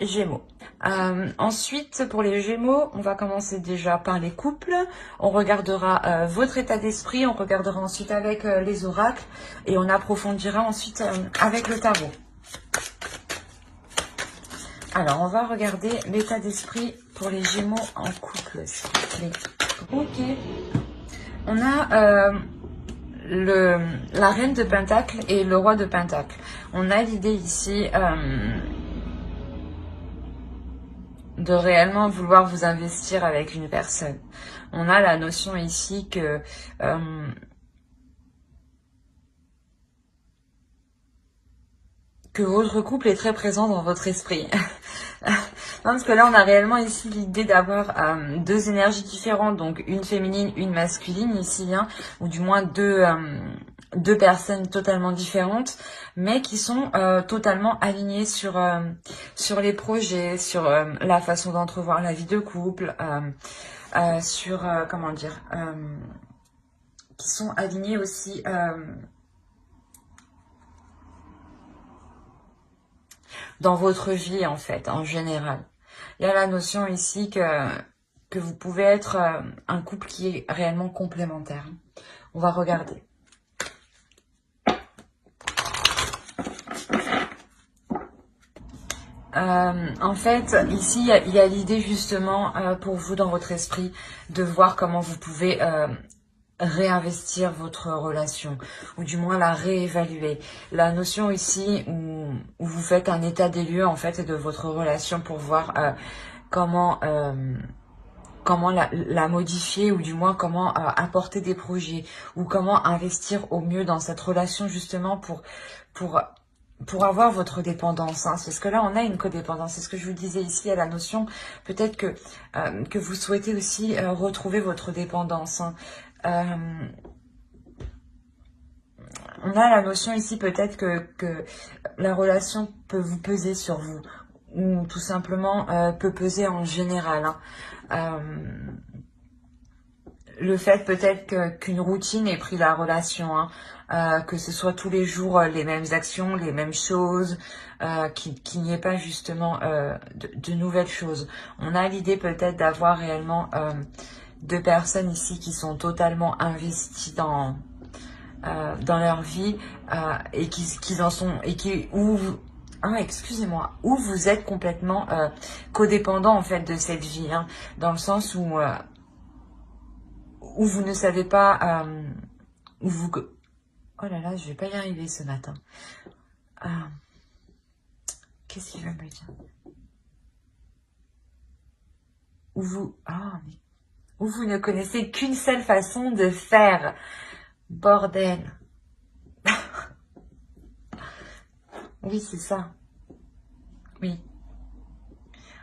les Gémeaux. Ensuite, pour les Gémeaux, on va commencer déjà par les couples. On regardera votre état d'esprit, on regardera ensuite avec les oracles et on approfondira ensuite avec le tarot. Alors, on va regarder l'état d'esprit pour les Gémeaux en couple, s'il vous plaît. Ok. On a la reine de Pentacle et le roi de Pentacle. On a l'idée ici de réellement vouloir vous investir avec une personne. On a la notion ici que votre couple est très présent dans votre esprit. Non, parce que là, on a réellement ici l'idée d'avoir deux énergies différentes, donc une féminine, une masculine ici, hein, ou du moins deux personnes totalement différentes, mais qui sont totalement alignées sur les projets, sur la façon d'entrevoir la vie de couple, sur, comment dire, qui sont alignées aussi dans votre vie, en fait, en général. Il y a la notion ici que vous pouvez être un couple qui est réellement complémentaire. On va regarder. En fait, ici, il y a l'idée justement pour vous dans votre esprit de voir comment vous pouvez réinvestir votre relation, ou du moins la réévaluer. La notion ici où vous faites un état des lieux en fait de votre relation pour voir comment la modifier, ou du moins comment apporter des projets, ou comment investir au mieux dans cette relation justement pour avoir votre dépendance, hein. Parce que là, on a une codépendance. C'est ce que je vous disais ici, à la notion, peut-être que vous souhaitez aussi retrouver votre dépendance, hein. On a la notion ici, peut-être que la relation peut vous peser sur vous, ou tout simplement peut peser en général, hein. Le fait peut-être qu'une routine ait pris la relation, hein. Que ce soit tous les jours les mêmes actions, les mêmes choses, qu'il n'y ait pas justement de nouvelles choses. On a l'idée peut-être d'avoir réellement deux personnes ici qui sont totalement investies dans leur vie et qui en sont et qui excusez-moi, où vous êtes complètement codépendant en fait de cette vie, hein, dans le sens où vous ne savez pas où vous... Oh là là, je vais pas y arriver ce matin. Qu'est-ce qu'il va me dire? Où vous ne connaissez qu'une seule façon de faire. Bordel. Oui, c'est ça. Oui.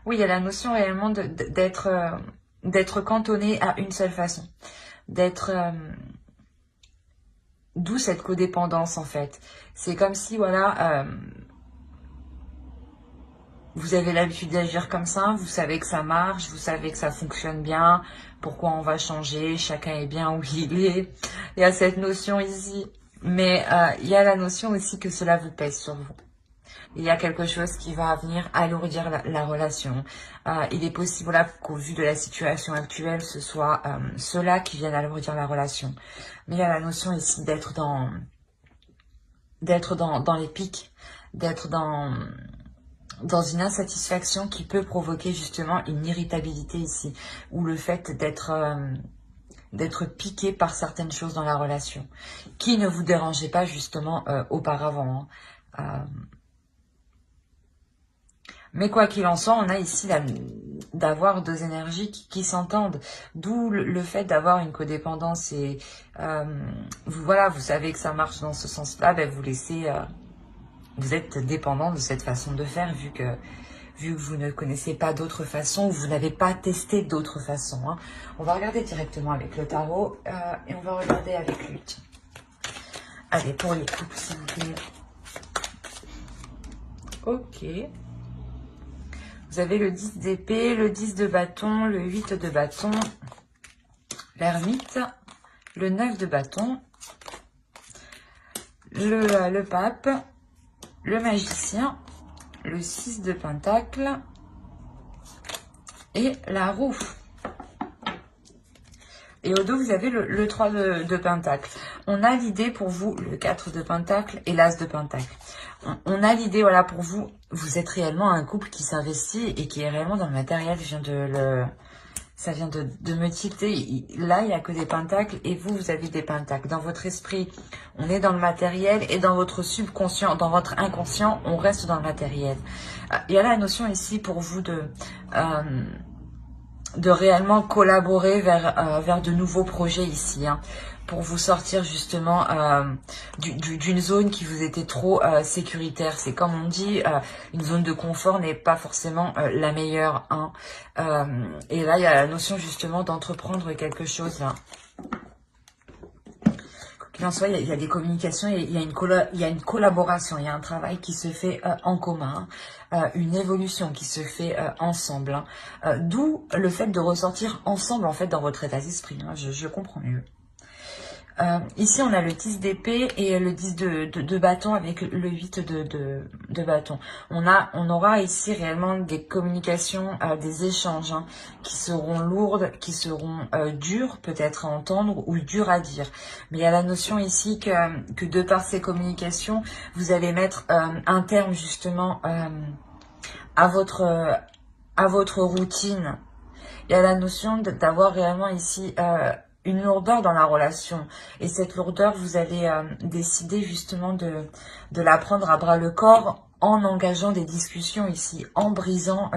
Oui, il y a la notion réellement d'être cantonné à une seule façon. D'où cette codépendance, en fait. C'est comme si, voilà, vous avez l'habitude d'agir comme ça, vous savez que ça marche, vous savez que ça fonctionne bien, pourquoi on va changer, chacun est bien où il est. Il y a cette notion ici. Mais il y a la notion aussi que cela vous pèse sur vous. Il y a quelque chose qui va venir alourdir la relation. Il est possible, voilà, qu'au vu de la situation actuelle, ce soit cela qui vienne alourdir la relation. Mais il y a la notion ici d'être dans les pics, d'être dans une insatisfaction qui peut provoquer justement une irritabilité ici, ou le fait d'être piqué par certaines choses dans la relation, qui ne vous dérangeait pas justement auparavant, hein. Mais quoi qu'il en soit, on a ici d'avoir deux énergies qui s'entendent. D'où le fait d'avoir une codépendance. Et voilà, vous savez que ça marche dans ce sens-là, ben vous laissez... vous êtes dépendant de cette façon de faire, vu que vous ne connaissez pas d'autres façons, ou vous n'avez pas testé d'autres façons, hein. On va regarder directement avec le tarot et on va regarder avec lui. Allez, pour les couples, s'il vous plaît. Ok. Vous avez le 10 d'épée, le 10 de bâton, le 8 de bâton, l'ermite, le 9 de bâton, le pape, le magicien, le 6 de Pentacle et la roue. Et au dos, vous avez le 3 de Pentacle. On a l'idée pour vous, le 4 de Pentacle et l'As de Pentacle. On a l'idée, voilà, pour vous, vous êtes réellement un couple qui s'investit et qui est réellement dans le matériel. Ça vient de me tilter. Là, il n'y a que des pentacles et vous avez des pentacles. Dans votre esprit, on est dans le matériel et dans votre subconscient, dans votre inconscient, on reste dans le matériel. Il y a la notion ici pour vous de réellement collaborer vers de nouveaux projets ici, hein, pour vous sortir justement d'une zone qui vous était trop sécuritaire. C'est comme on dit, une zone de confort n'est pas forcément la meilleure, hein. Et là, il y a la notion justement d'entreprendre quelque chose, là. Qu'il en soit, il y a des communications, il y a une collaboration, il y a un travail qui se fait en commun, une évolution qui se fait ensemble, hein. D'où le fait de ressortir ensemble en fait dans votre état d'esprit, hein, je comprends mieux. Ici, on a le 10 d'épée et le 10 de bâton avec le 8 de bâton. On aura ici réellement des communications, des échanges, hein, qui seront lourdes, qui seront dures peut-être à entendre ou dures à dire. Mais il y a la notion ici que de par ces communications, vous allez mettre un terme justement à votre routine. Il y a la notion d'avoir réellement ici une lourdeur dans la relation. Et cette lourdeur, vous allez décider justement de la prendre à bras le corps en engageant des discussions ici, en brisant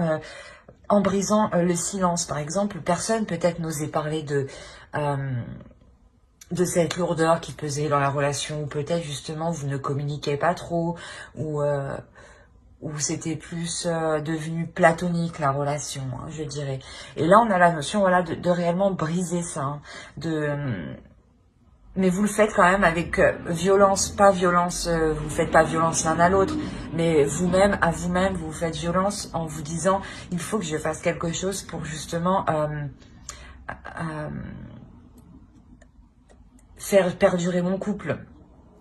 le silence. Par exemple, personne peut-être n'osait parler de cette lourdeur qui pesait dans la relation, ou peut-être justement vous ne communiquez pas trop, ou c'était plus devenu platonique la relation, hein, je dirais. Et là, on a la notion, voilà, de réellement briser ça, hein, mais vous le faites quand même avec violence, pas violence, vous ne faites pas violence l'un à l'autre, mais vous-même, à vous-même, vous faites violence en vous disant, il faut que je fasse quelque chose pour justement faire perdurer mon couple,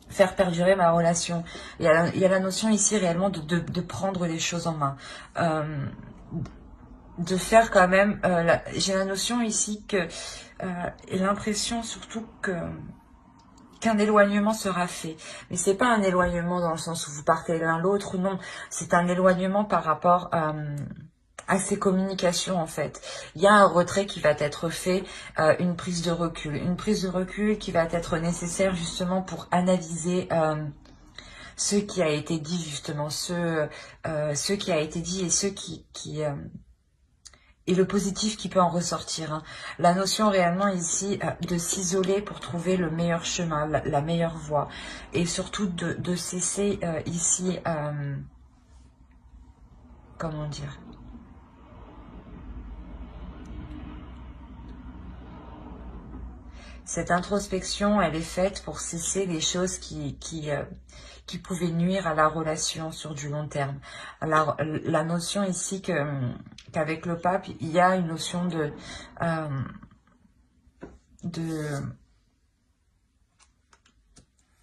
faire perdurer ma relation. Il y a la notion ici réellement de prendre les choses en main. De faire quand même... j'ai la notion ici que... et l'impression surtout qu'un éloignement sera fait. Mais c'est pas un éloignement dans le sens où vous partez l'un l'autre, non. C'est un éloignement par rapport à ces communications en fait. Il y a un retrait qui va être fait, une prise de recul. Une prise de recul qui va être nécessaire justement pour analyser ce qui a été dit justement, ce qui a été dit et ce et le positif qui peut en ressortir, hein. La notion réellement ici de s'isoler pour trouver le meilleur chemin, la meilleure voie. Et surtout de cesser ici, comment dire, cette introspection, elle est faite pour cesser les choses qui pouvaient nuire à la relation sur du long terme. Alors, la notion ici qu'avec le pape, il y a une notion de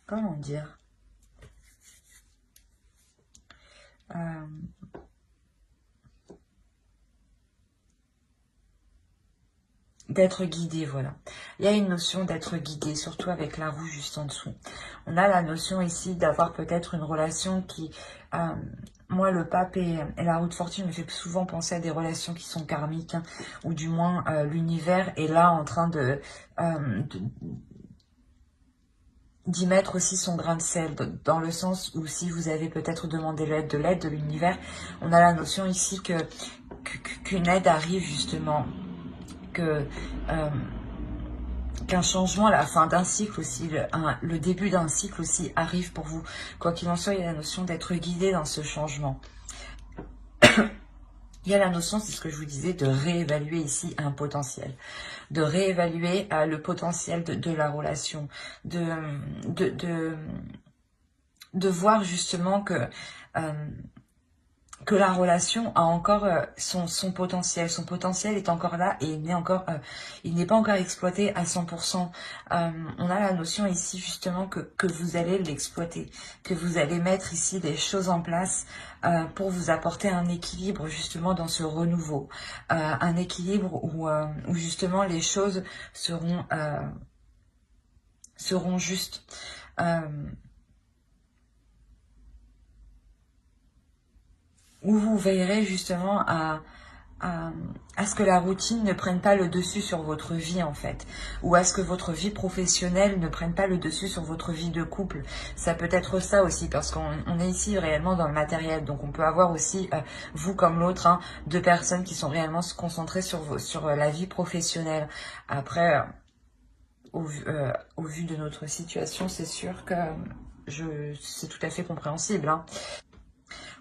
comment dire, d'être guidé, voilà. Il y a une notion d'être guidé, surtout avec la roue juste en dessous. On a la notion ici d'avoir peut-être une relation qui... moi, le pape et la roue de fortune me fait souvent penser à des relations qui sont karmiques, hein, ou du moins l'univers est là en train d'y mettre aussi son grain de sel, dans le sens où si vous avez peut-être demandé de l'aide de l'univers, on a la notion ici qu'une aide arrive justement, qu'un changement à la fin d'un cycle aussi, le début d'un cycle aussi arrive pour vous. Quoi qu'il en soit, il y a la notion d'être guidé dans ce changement. Il y a la notion, c'est ce que je vous disais, de réévaluer ici un potentiel. De réévaluer le potentiel de la relation. De voir justement que la relation a encore son potentiel. Son potentiel est encore là et il n'est pas encore exploité à 100%. On a la notion ici justement que vous allez l'exploiter, que vous allez mettre ici des choses en place pour vous apporter un équilibre justement dans ce renouveau. Un équilibre où justement les choses seront justes. Où vous veillerez justement à ce que la routine ne prenne pas le dessus sur votre vie en fait, ou à ce que votre vie professionnelle ne prenne pas le dessus sur votre vie de couple. Ça peut être ça aussi, parce qu'on est ici réellement dans le matériel, donc on peut avoir aussi, vous comme l'autre, hein, deux personnes qui sont réellement concentrées sur la vie professionnelle. Après, au vu de notre situation, c'est sûr que c'est tout à fait compréhensible, hein.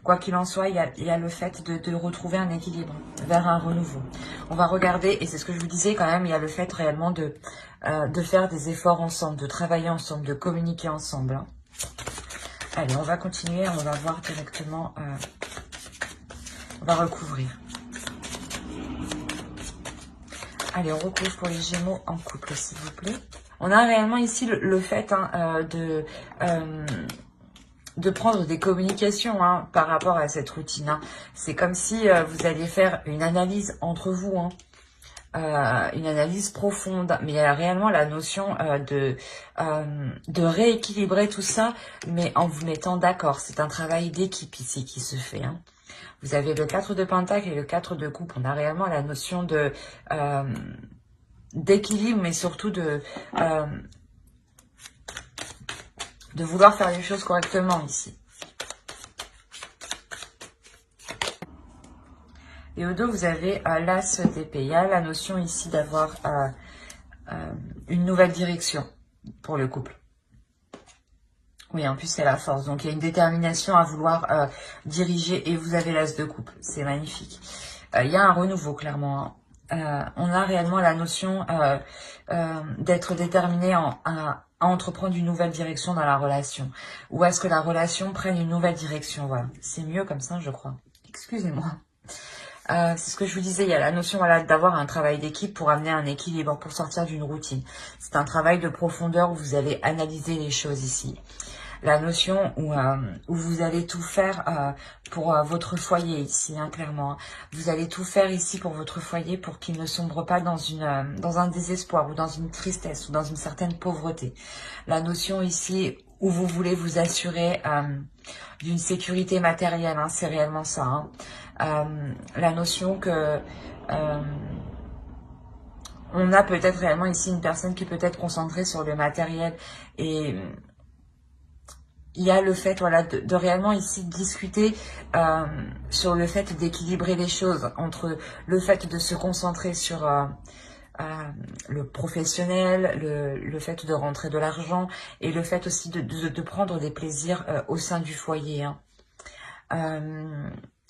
Quoi qu'il en soit, il y a le fait de retrouver un équilibre vers un renouveau. On va regarder, et c'est ce que je vous disais quand même, il y a le fait réellement de faire des efforts ensemble, de travailler ensemble, de communiquer ensemble, hein. Allez, on va continuer, on va voir directement, on va recouvrir. Allez, on recouvre pour les Gémeaux en couple, s'il vous plaît. On a réellement ici le fait hein, de prendre des communications hein, par rapport à cette routine. Hein. C'est comme si vous alliez faire une analyse entre vous, hein, une analyse profonde. Mais il y a réellement la notion de rééquilibrer tout ça, mais en vous mettant d'accord. C'est un travail d'équipe ici qui se fait. Hein. Vous avez le 4 de Pentacle et le 4 de Coupe. On a réellement la notion de d'équilibre, mais surtout de vouloir faire les choses correctement ici. Et au dos, vous avez l'As d'épée. Il y a la notion ici d'avoir une nouvelle direction pour le couple. Oui, en plus, c'est la force. Donc, il y a une détermination à vouloir diriger. Et vous avez l'As de coupe. C'est magnifique. Il y a un renouveau, clairement. On a réellement la notion d'être déterminé à entreprendre une nouvelle direction dans la relation. Ou à ce que la relation prenne une nouvelle direction. Voilà. C'est mieux comme ça, je crois. Excusez-moi. C'est ce que je vous disais, il y a la notion voilà, d'avoir un travail d'équipe pour amener un équilibre, pour sortir d'une routine. C'est un travail de profondeur où vous allez analyser les choses ici. La notion où vous allez tout faire pour votre foyer ici, hein, clairement. Vous allez tout faire ici pour votre foyer pour qu'il ne sombre pas dans un désespoir ou dans une tristesse ou dans une certaine pauvreté. La notion ici où vous voulez vous assurer d'une sécurité matérielle, hein, c'est réellement ça. Hein. La notion que on a peut-être réellement ici une personne qui peut être concentrée sur le matériel et il y a le fait voilà, de réellement ici discuter sur le fait d'équilibrer les choses entre le fait de se concentrer sur le professionnel, le fait de rentrer de l'argent et le fait aussi de prendre des plaisirs au sein du foyer. Hein.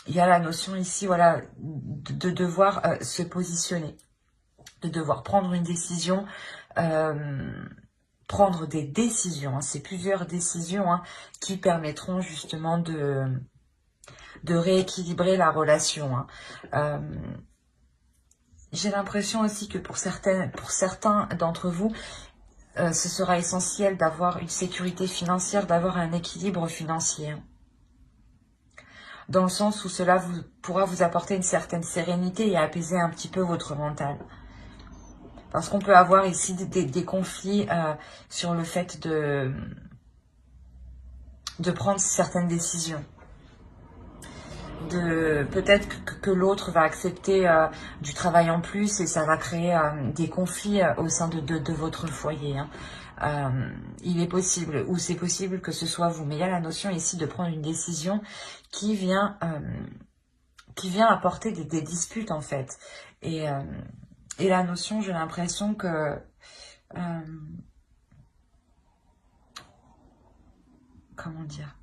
Il y a la notion ici voilà, de devoir se positionner, de devoir prendre une décision, prendre des décisions. Hein. C'est plusieurs décisions hein, qui permettront justement de rééquilibrer la relation. Hein. J'ai l'impression aussi que pour certains d'entre vous, ce sera essentiel d'avoir une sécurité financière, d'avoir un équilibre financier. Dans le sens où cela pourra vous apporter une certaine sérénité et apaiser un petit peu votre mental. Parce qu'on peut avoir ici des conflits sur le fait de prendre certaines décisions. Peut-être que l'autre va accepter du travail en plus et ça va créer des conflits au sein de votre foyer. Hein. Il est possible, ou c'est possible que ce soit vous, mais il y a la notion ici de prendre une décision qui vient apporter des disputes en fait. Et la notion, j'ai l'impression que comment dire,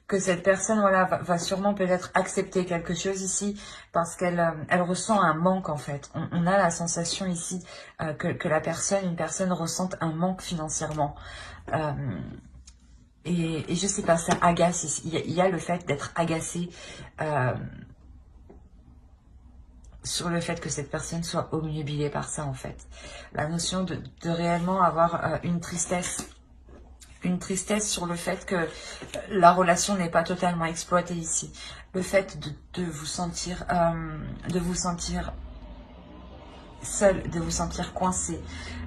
que cette personne voilà, va sûrement peut-être accepter quelque chose ici parce qu'elle elle ressent un manque en fait. On a la sensation ici que une personne ressente un manque financièrement. Et je sais pas, ça agace ici. Il y a le fait d'être agacé sur le fait que cette personne soit obnubilée par ça, en fait. La notion de réellement avoir une tristesse sur le fait que la relation n'est pas totalement exploitée ici. Le fait de vous sentir seul, de vous sentir coincé,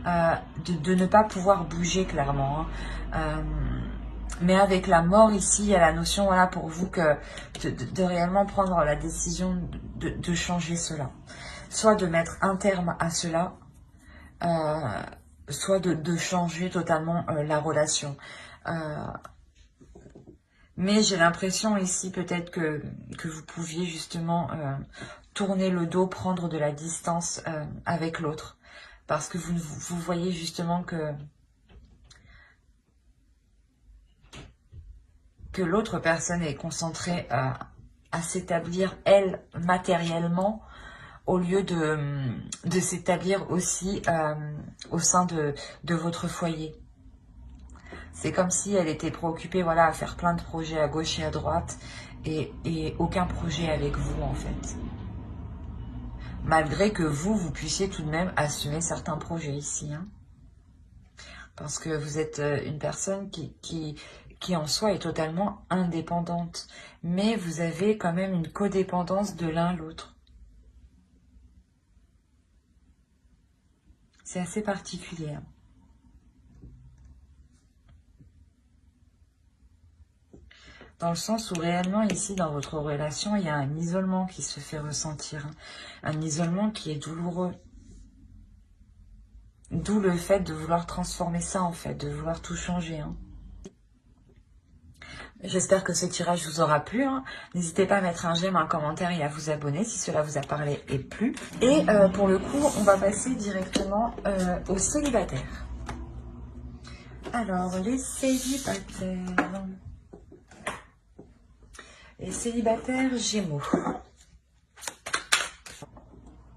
de ne pas pouvoir bouger clairement. Mais avec la mort ici, il y a la notion, voilà, pour vous que de réellement prendre la décision de changer cela. Soit de mettre un terme à cela, soit de changer totalement la relation. Mais j'ai l'impression ici peut-être que vous pouviez justement tourner le dos, prendre de la distance avec l'autre. Parce que vous voyez justement que l'autre personne est concentrée à s'établir, elle, matériellement, au lieu de s'établir aussi au sein de votre foyer. C'est comme si elle était préoccupée, voilà, à faire plein de projets à gauche et à droite et aucun projet avec vous, en fait. Malgré que vous puissiez tout de même assumer certains projets ici. Hein. Parce que vous êtes une personne qui en soi est totalement indépendante. Mais vous avez quand même une codépendance de l'un à l'autre. C'est assez particulier. Hein. Dans le sens où réellement ici dans votre relation, il y a un isolement qui se fait ressentir. Hein. Un isolement qui est douloureux. D'où le fait de vouloir transformer ça en fait, de vouloir tout changer. Hein. J'espère que ce tirage vous aura plu. Hein. N'hésitez pas à mettre un j'aime, un commentaire et à vous abonner si cela vous a parlé et plu. Et pour le coup, on va passer directement aux célibataires. Alors, les célibataires. Les célibataires Gémeaux.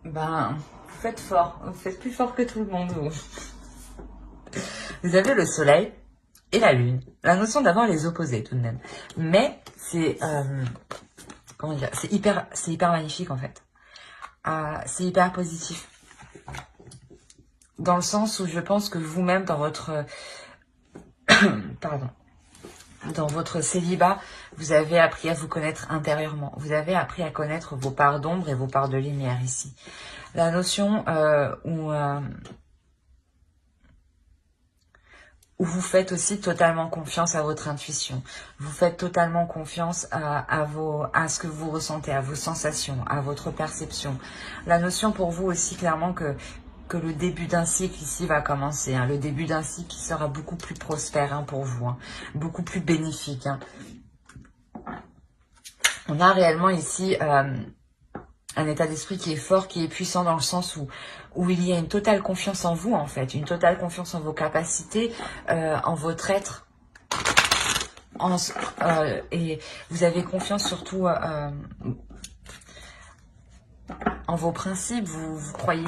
Ben, vous faites fort. Vous faites plus fort que tout le monde, vous. Vous avez le soleil et la lune. La notion d'avoir les opposés, tout de même. Mais, c'est... comment dire, c'est hyper magnifique, en fait. C'est hyper positif. Dans le sens où je pense que vous-même, dans votre... pardon. Dans votre célibat, vous avez appris à vous connaître intérieurement. Vous avez appris à connaître vos parts d'ombre et vos parts de lumière ici. La notion où vous faites aussi totalement confiance à votre intuition. Vous faites totalement confiance à ce que vous ressentez, à vos sensations, à votre perception. La notion pour vous aussi clairement que le début d'un cycle ici va commencer. Hein, le début d'un cycle qui sera beaucoup plus prospère hein, pour vous. Hein, beaucoup plus bénéfique. Hein. On a réellement ici un état d'esprit qui est fort, qui est puissant dans le sens où il y a une totale confiance en vous, en fait. Une totale confiance en vos capacités, en votre être. Et vous avez confiance surtout en vos principes. Vous croyez...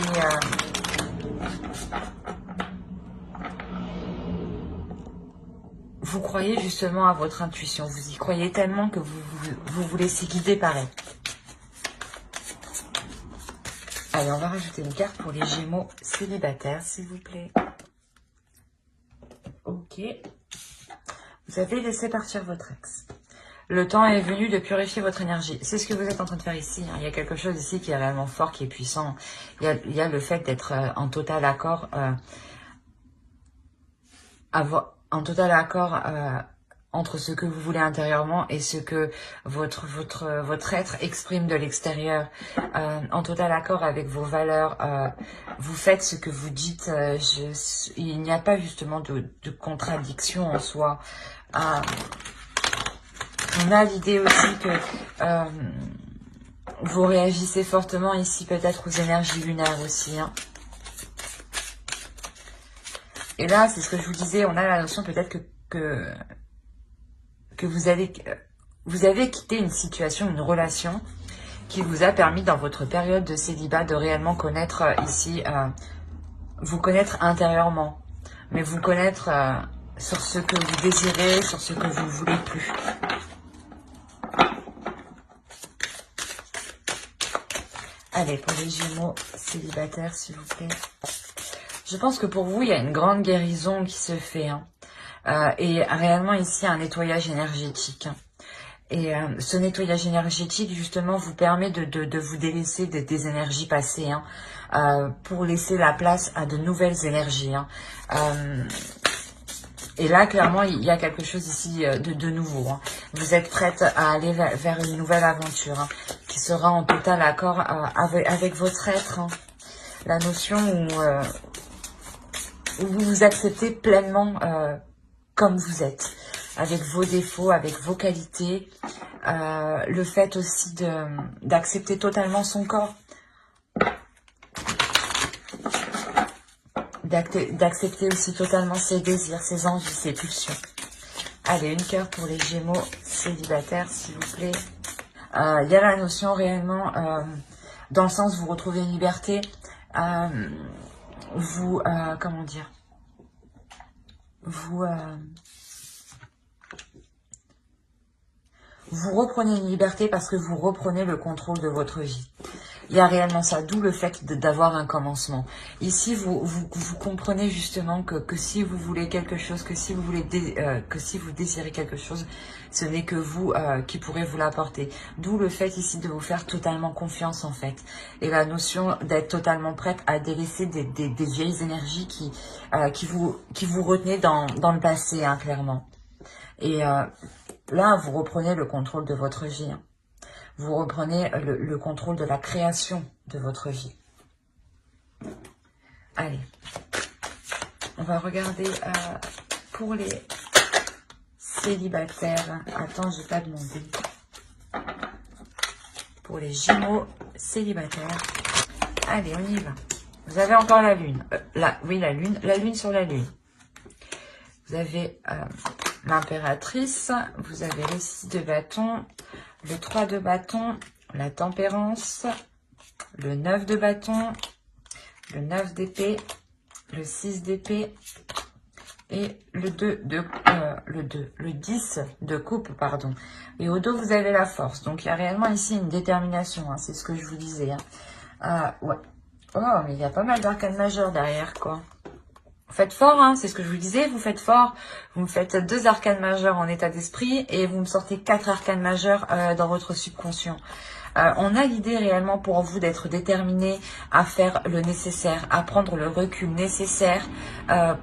vous croyez justement à votre intuition. Vous y croyez tellement que vous vous laissez guider par elle. Allez, on va rajouter une carte pour les Gémeaux célibataires, s'il vous plaît. Ok. Vous avez laissé partir votre ex. Le temps est venu de purifier votre énergie. C'est ce que vous êtes en train de faire ici. Hein. Il y a quelque chose ici qui est réellement fort, qui est puissant. Il y a le fait d'être en total accord, entre ce que vous voulez intérieurement et ce que votre être exprime de l'extérieur, en total accord avec vos valeurs. Vous faites ce que vous dites. Il n'y a pas justement de contradiction en soi. On a l'idée aussi que vous réagissez fortement ici peut-être aux énergies lunaires aussi. Hein. Et là, c'est ce que je vous disais, on a la notion peut-être que vous avez quitté une situation, une relation qui vous a permis dans votre période de célibat de réellement connaître ici, vous connaître intérieurement, mais vous connaître sur ce que vous désirez, sur ce que vous ne voulez plus. Allez, pour les Gémeaux célibataires, s'il vous plaît. Je pense que pour vous, il y a une grande guérison qui se fait. Hein. Et réellement, ici, un nettoyage énergétique. Et ce nettoyage énergétique, justement, vous permet de vous délaisser des énergies passées, hein, pour laisser la place à de nouvelles énergies. Hein. Et là, clairement, il y a quelque chose ici de nouveau. Hein. Vous êtes prête à aller vers une nouvelle aventure, hein, qui sera en total accord avec votre être. Hein. La notion où vous vous acceptez pleinement comme vous êtes, avec vos défauts, avec vos qualités. Le fait aussi d'accepter totalement son corps. D'accepter aussi totalement ses désirs, ses envies, ses pulsions. Allez, une cœur pour les Gémeaux célibataires, s'il vous plaît. Il y a la notion réellement, dans le sens vous retrouvez une liberté, comment dire, vous reprenez une liberté parce que vous reprenez le contrôle de votre vie. Il y a réellement ça, d'où le fait d'avoir un commencement. Ici, vous comprenez justement que si vous voulez quelque chose, que si vous désirez quelque chose, ce n'est que vous qui pourrez vous l'apporter. D'où le fait ici de vous faire totalement confiance en fait. Et la notion d'être totalement prête à délaisser des vieilles énergies qui vous retenaient dans le passé, hein, clairement. Et là, vous reprenez le contrôle de votre vie. Hein. Vous reprenez le contrôle de la création de votre vie. Allez, on va regarder pour les célibataires. Attends, j'ai pas demandé. Pour les Gémeaux célibataires. Allez, on y va. Vous avez encore la lune. Oui, la lune sur la lune. Vous avez l'impératrice. Vous avez le 6 de bâton. Le 3 de bâton, la tempérance, le 9 de bâton, le 9 d'épée, le 6 d'épée et le 10 de coupe, pardon. Et au dos, vous avez la force. Donc, il y a réellement ici une détermination, hein, c'est ce que je vous disais. Hein. Ouais. Oh, mais il y a pas mal d'arcanes majeures derrière, quoi. Vous faites fort, hein, c'est ce que je vous disais, vous faites fort. Vous me faites 2 arcanes majeures en état d'esprit et vous me sortez 4 arcanes majeures dans votre subconscient. On a l'idée réellement pour vous d'être déterminé à faire le nécessaire, à prendre le recul nécessaire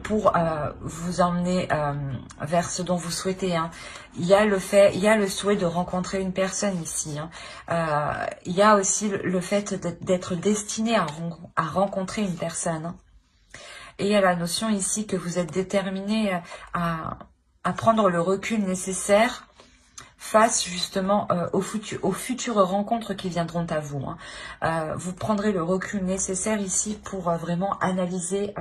pour vous emmener vers ce dont vous souhaitez. Hein. Il y a le souhait de rencontrer une personne ici. Hein. Il y a aussi le fait d'être destiné à rencontrer une personne. Hein. Et il y a la notion ici que vous êtes déterminé à prendre le recul nécessaire face justement aux futures rencontres qui viendront à vous. Hein. Vous prendrez le recul nécessaire ici pour vraiment analyser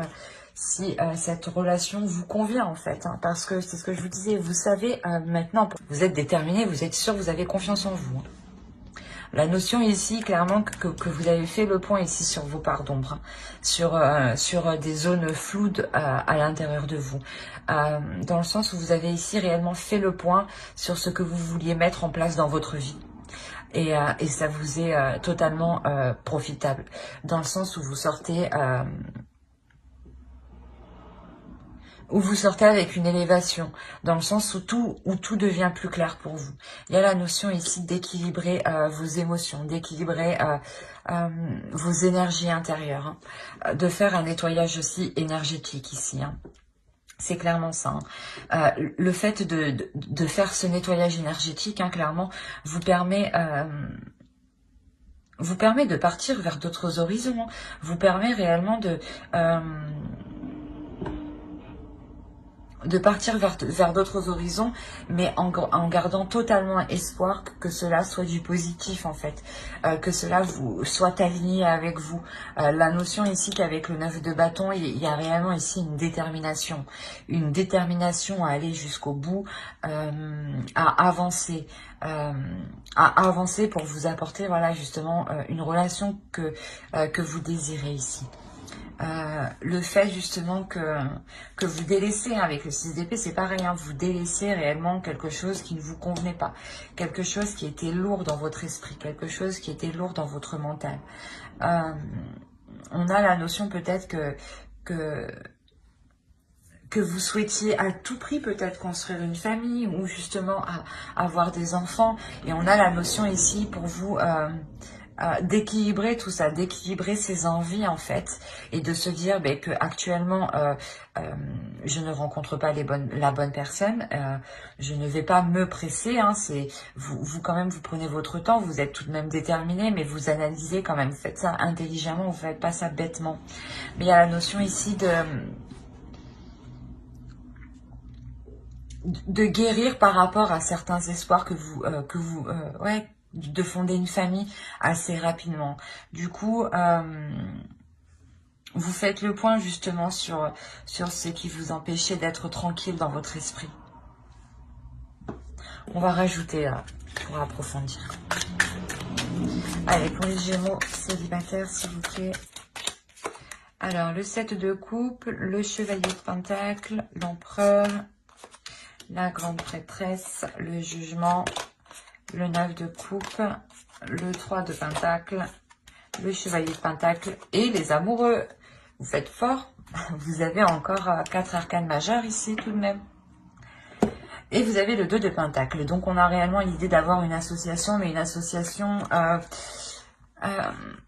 si cette relation vous convient en fait. Hein, parce que c'est ce que je vous disais, vous savez maintenant, vous êtes déterminé, vous êtes sûr, vous avez confiance en vous. Hein. La notion ici, clairement, que vous avez fait le point ici sur vos parts d'ombre, hein, sur des zones floues à l'intérieur de vous. Dans le sens où vous avez ici réellement fait le point sur ce que vous vouliez mettre en place dans votre vie. Et ça vous est totalement profitable. Dans le sens où vous sortez... où vous sortez avec une élévation, dans le sens où tout devient plus clair pour vous. Il y a la notion ici d'équilibrer vos émotions, d'équilibrer vos énergies intérieures, hein, de faire un nettoyage aussi énergétique ici. Hein. C'est clairement ça. Hein. Le fait de faire ce nettoyage énergétique, hein, clairement, vous permet de partir vers d'autres horizons. Hein. Vous permet réellement de partir vers d'autres horizons, mais en gardant totalement espoir que cela soit du positif en fait, que cela soit aligné avec vous. La notion ici qu'avec le 9 de bâton, il y a réellement ici une détermination à aller jusqu'au bout, à avancer pour vous apporter voilà justement une relation que vous désirez ici. Le fait justement que vous délaissez, hein, avec le 6 d'épée, c'est pareil, hein, vous délaissez réellement quelque chose qui ne vous convenait pas, quelque chose qui était lourd dans votre esprit, quelque chose qui était lourd dans votre mental. On a la notion peut-être que vous souhaitiez à tout prix peut-être construire une famille ou justement avoir des enfants. Et on a la notion ici pour vous d'équilibrer tout ça, d'équilibrer ses envies en fait, et de se dire ben, que actuellement je ne rencontre pas la bonne personne, je ne vais pas me presser, hein, c'est vous quand même vous prenez votre temps, vous êtes tout de même déterminé, mais vous analysez quand même, vous faites ça intelligemment, vous faites pas ça bêtement. Mais il y a la notion ici de guérir par rapport à certains espoirs ouais, de fonder une famille assez rapidement. Du coup, vous faites le point justement sur ce qui vous empêchait d'être tranquille dans votre esprit. On va rajouter pour approfondir. Allez, pour les Gémeaux célibataires, s'il vous plaît. Alors, le 7 de coupe, le chevalier de pentacle, l'empereur, la grande prêtresse, le jugement, le 9 de coupe, le 3 de pentacle, le chevalier de pentacle et les amoureux. Vous faites fort. Vous avez encore 4 arcanes majeures ici tout de même. Et vous avez le 2 de pentacle. Donc on a réellement l'idée d'avoir une association, mais une association,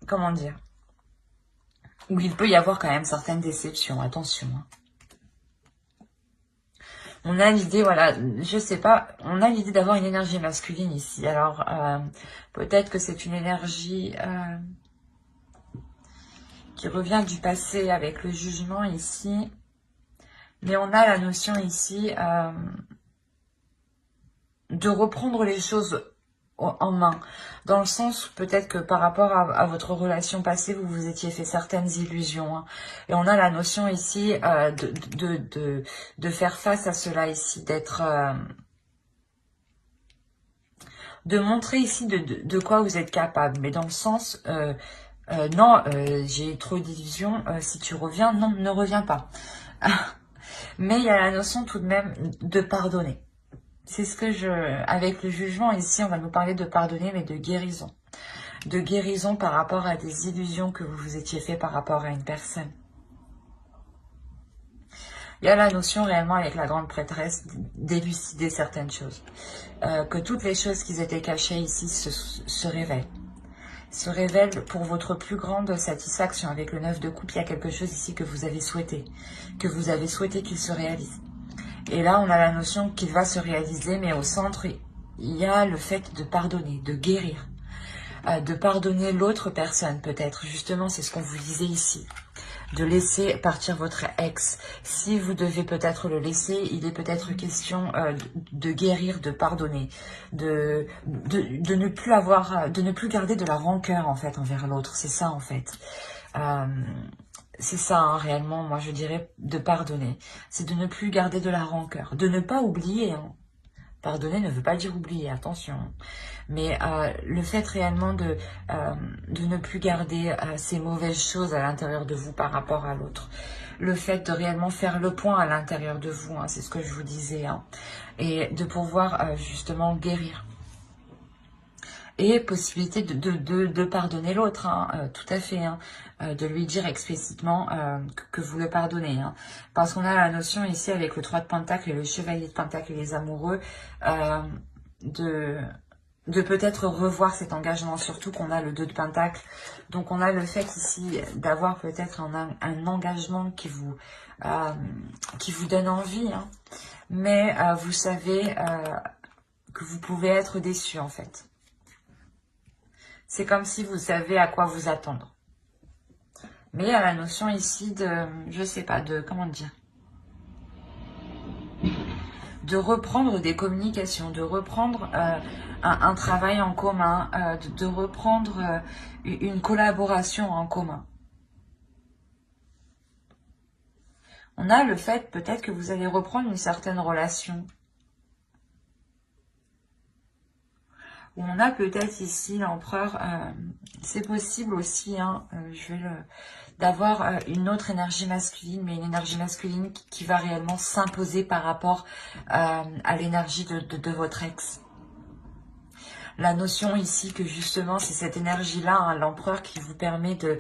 comment dire, où il peut y avoir quand même certaines déceptions. Attention, hein. On a l'idée, voilà, je sais pas, on a l'idée d'avoir une énergie masculine ici. Alors, peut-être que c'est une énergie qui revient du passé avec le jugement ici. Mais on a la notion ici de reprendre les choses en main. Dans le sens où peut-être que par rapport à votre relation passée, vous vous étiez fait certaines illusions. Hein. Et on a la notion ici de faire face à cela ici, d'être... de montrer ici de quoi vous êtes capable. Mais dans le sens... non, j'ai trop d'illusions, si tu reviens, non, ne reviens pas. Mais il y a la notion tout de même de pardonner. C'est ce que avec le jugement ici, on va nous parler de pardonner, mais de guérison. De guérison par rapport à des illusions que vous vous étiez fait par rapport à une personne. Il y a la notion réellement avec la grande prêtresse d'élucider certaines choses. Que toutes les choses qui étaient cachées ici se révèlent. Se révèlent pour votre plus grande satisfaction. Avec le 9 de coupe, il y a quelque chose ici que vous avez souhaité. Que vous avez souhaité qu'il se réalise. Et là, on a la notion qu'il va se réaliser, mais au centre, il y a le fait de pardonner, de guérir. De pardonner l'autre personne, peut-être. Justement, c'est ce qu'on vous disait ici. De laisser partir votre ex. Si vous devez peut-être le laisser, il est peut-être question de guérir, de pardonner. De ne plus avoir, de ne plus garder de la rancœur, en fait, envers l'autre. C'est ça, en fait. C'est ça, hein, réellement, moi je dirais de pardonner. C'est de ne plus garder de la rancœur, de ne pas oublier. Hein. Pardonner ne veut pas dire oublier, attention. Mais le fait réellement de ne plus garder ces mauvaises choses à l'intérieur de vous par rapport à l'autre. Le fait de réellement faire le point à l'intérieur de vous, hein, c'est ce que je vous disais. Hein, et de pouvoir justement guérir. Et possibilité de pardonner l'autre, hein, tout à fait, hein, de lui dire explicitement que vous le pardonnez. Hein, parce qu'on a la notion ici avec le 3 de pentacle et le chevalier de pentacle et les amoureux, de peut-être revoir cet engagement, surtout qu'on a le 2 de pentacle. Donc on a le fait ici d'avoir peut-être un engagement qui vous donne envie, hein, mais vous savez que vous pouvez être déçu en fait. C'est comme si vous savez à quoi vous attendre. Mais il y a la notion ici de, je sais pas, de, comment dire, de reprendre des communications, de reprendre un travail en commun, de reprendre une collaboration en commun. On a le fait peut-être que vous allez reprendre une certaine relation. où on a peut-être ici l'empereur. C'est possible aussi, hein, d'avoir une autre énergie masculine, mais une énergie masculine qui va réellement s'imposer par rapport à l'énergie de votre ex. La notion ici que justement c'est cette énergie-là, hein, l'empereur, qui vous permet de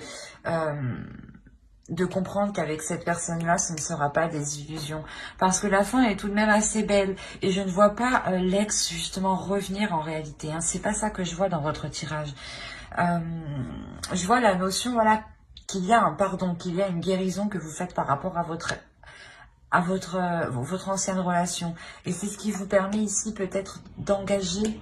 comprendre qu'avec cette personne-là, ce ne sera pas des illusions. Parce que la fin est tout de même assez belle. Et je ne vois pas l'ex justement revenir en réalité. Hein. C'est pas ça que je vois dans votre tirage. Je vois la notion, voilà, qu'il y a un pardon, qu'il y a une guérison que vous faites par rapport à votre ancienne relation. Et c'est ce qui vous permet ici peut-être d'engager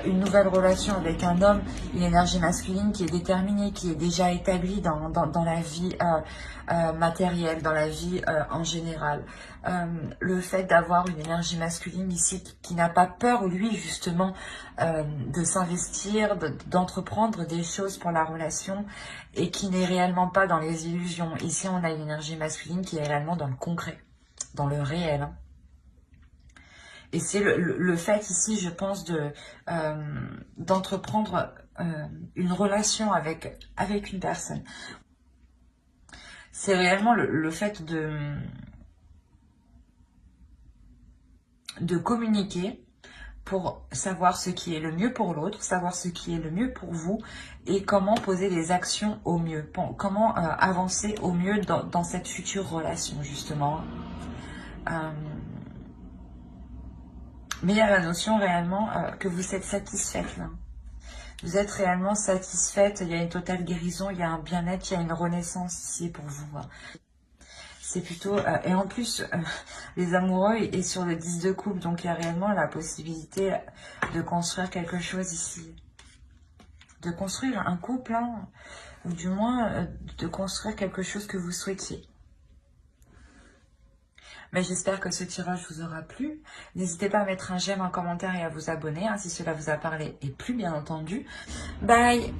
une nouvelle relation avec un homme, une énergie masculine qui est déterminée, qui est déjà établie dans la vie matérielle, dans la vie en général. Le fait d'avoir une énergie masculine ici qui n'a pas peur, lui, justement, de s'investir, d'entreprendre des choses pour la relation et qui n'est réellement pas dans les illusions. Ici, on a une énergie masculine qui est réellement dans le concret, dans le réel, hein. Et c'est le fait ici, je pense, d'entreprendre une relation avec une personne. C'est réellement le fait de communiquer pour savoir ce qui est le mieux pour l'autre, savoir ce qui est le mieux pour vous et comment poser des actions au mieux, comment avancer au mieux dans cette future relation, justement. Mais il y a la notion réellement que vous êtes satisfaite là. Vous êtes réellement satisfaite, il y a une totale guérison, il y a un bien-être, il y a une renaissance ici pour vous. C'est plutôt... et en plus, les amoureux est sur le 10 de coupe, donc il y a réellement la possibilité de construire quelque chose ici. De construire un couple, hein, ou du moins de construire quelque chose que vous souhaitiez. Mais j'espère que ce tirage vous aura plu. N'hésitez pas à mettre un j'aime, un commentaire et à vous abonner, hein, si cela vous a parlé et plu, bien entendu. Bye!